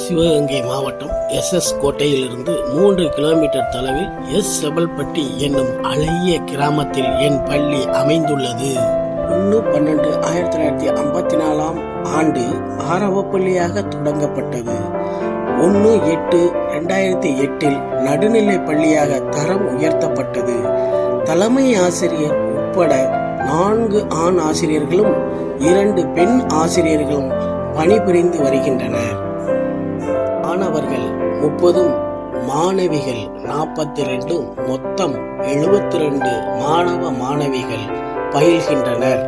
சிவகங்கை மாவட்டம் SS கோட்டையிலிருந்து 3 kilometre தொலைவில் செபல்பட்டி என்னும் அழகிய கிராமத்தில் என் பள்ளி அமைந்துள்ளது. 1/12/1954 ஆண்டு ஆரம்ப பள்ளியாக தொடங்கப்பட்டது. 1/8/2008 நடுநிலை பள்ளியாக தரம் உயர்த்தப்பட்டது. தலைமை ஆசிரியர் உட்பட 4 ஆண் ஆசிரியர்களும் 2 பெண் ஆசிரியர்களும் பணிபுரிந்து வருகின்றனர். மாணவர்கள் 30, மாணவிகள் 42, மொத்தம் 72 மாணவ மாணவிகள் பயில்கின்றனர்.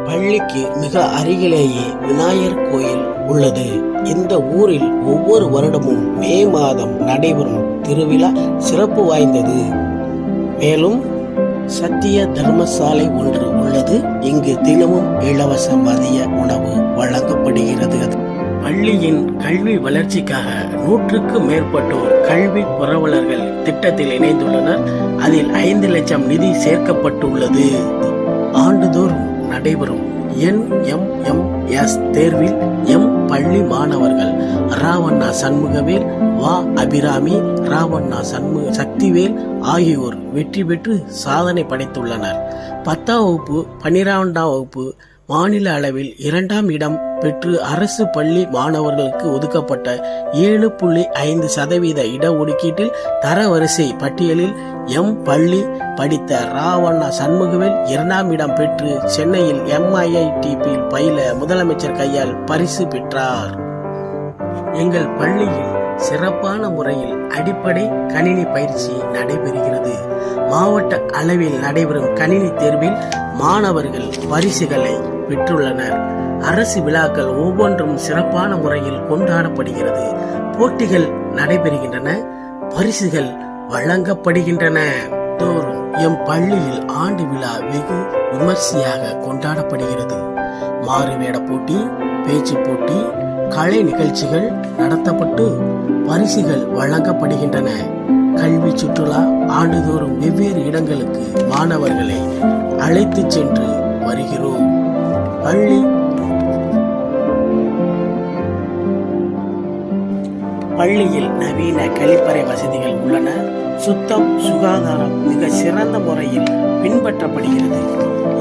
பள்ளிக்கு மிக அருகிலேயே விநாயகர் கோயில் உள்ளது. இந்த ஊரில் ஒவ்வொரு வருடமும் மே மாதம் நடைபெறும் திருவிழா சிறப்பு வாய்ந்தது. மேலும் சத்திய தர்மசாலை ஒன்று உள்ளது. இங்கு தினமும் இலவச மதிய உணவு வழங்கப்படுகிறது. பள்ளியின் கல்வி வளர்ச்சிக்காக 100க்கும் மேற்பட்டோர் கல்வி புரவலர்கள் திட்டத்தில் இணைந்துள்ளனர். அதில் 5 லட்சம் நிதி சேர்க்கப்பட்டுள்ளது. ஆண்டுதோறும் நடைபெறும் NMMS தேர்வில் பள்ளி மாணவர்கள் ராவண்ணா சண்முகவேல், அபிராமி, ராவண்ணா சக்திவேல் ஆகியோர் வெற்றி பெற்று சாதனை படைத்துள்ளனர். 10ஆம் வகுப்பு 12ஆம் வகுப்பு மாநில அளவில் 2ஆம் இடம் பெற்று அரசு பள்ளி மாணவர்களுக்கு ஒதுக்கப்பட்ட 7.5% இடஒதுக்கீட்டில் தரவரிசை பட்டியலில் பள்ளி படித்த ராவண்ணா சண்முகவேல் 2ஆம் இடம் பெற்று சென்னையில் MIITP பயில முதலமைச்சர் கையால் பரிசு பெற்றார். எங்கள் பள்ளியில் சிறப்பான முறையில் அடிப்படை கணினி பயிற்சி நடைபெறுகிறது. மாவட்ட அளவில் நடைபெறும் கணினி தேர்வில் மாணவர்கள் பரிசுகளை பெற்றுள்ளனர். அரசு விழாக்கள் ஒவ்வொன்றும் சிறப்பான முறையில் கொண்டாடப்படுகிறது. போட்டிகள் நடைபெறுகின்றன, பரிசுகள் வழங்கப்படுகின்றன. தோறும் பள்ளியில் ஆண்டு விழா வெகு விமர்சையாக கொண்டாடப்படுகிறது. மாறுவேட போட்டி, பேச்சு போட்டி, கலை நிகழ்ச்சிகள் நடத்தப்பட்டு பரிசுகள் வழங்கப்படுகின்றன. கல்வி சுற்றுலா ஆண்டுதோறும் வெவ்வேறு இடங்களுக்கு மாணவர்களை அழைத்து சென்று வருகிறோம். பள்ளியில் நவீன கழிப்பறை வசதிகள் உள்ளன. சுத்தம், சுகாதாரம் மிக சிறந்த முறையில் பின்பற்றப்படுகிறது.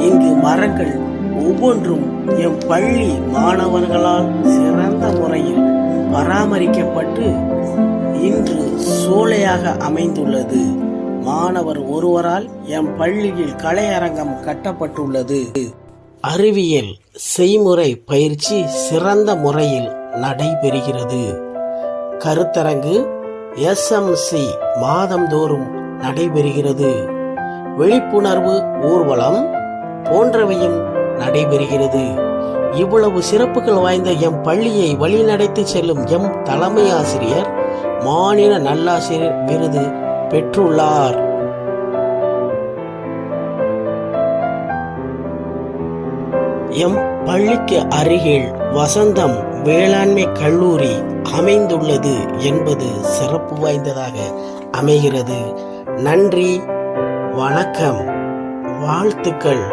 இங்கு மரங்கள் ஒவ்வொன்றும் பள்ளி மாணவர்களால் சிறந்த முறையில் பராமரிக்கப்பட்டு இன்று சோலையாக அமைந்துள்ளது. மாணவர் ஒருவரால் பள்ளியில் கலையரங்கம் கட்டப்பட்டுள்ளது. அறிவியல் செய்முறை பயிற்சி சிறந்த முறையில் நடைபெறுகிறது. கருத்தரங்கு SMC மாதந்தோறும் நடைபெறுகிறது. விழிப்புணர்வு ஊர்வலம் போன்றவையும் நடைபெறுகிறது. இவ்வளவு சிறப்புகள் வாய்ந்த பள்ளியை வழிநடத்தி செல்லும் தலைமை ஆசிரியர் மாநில நல்லாசிரியர் விருது பெற்றுள்ளார். பள்ளிக்கு அருகில் வசந்தம் வேளாண்மை கல்லூரி அமைந்துள்ளது என்பது சிறப்பு வாய்ந்ததாக அமைகிறது. நன்றி, வணக்கம், வாழ்த்துக்கள்.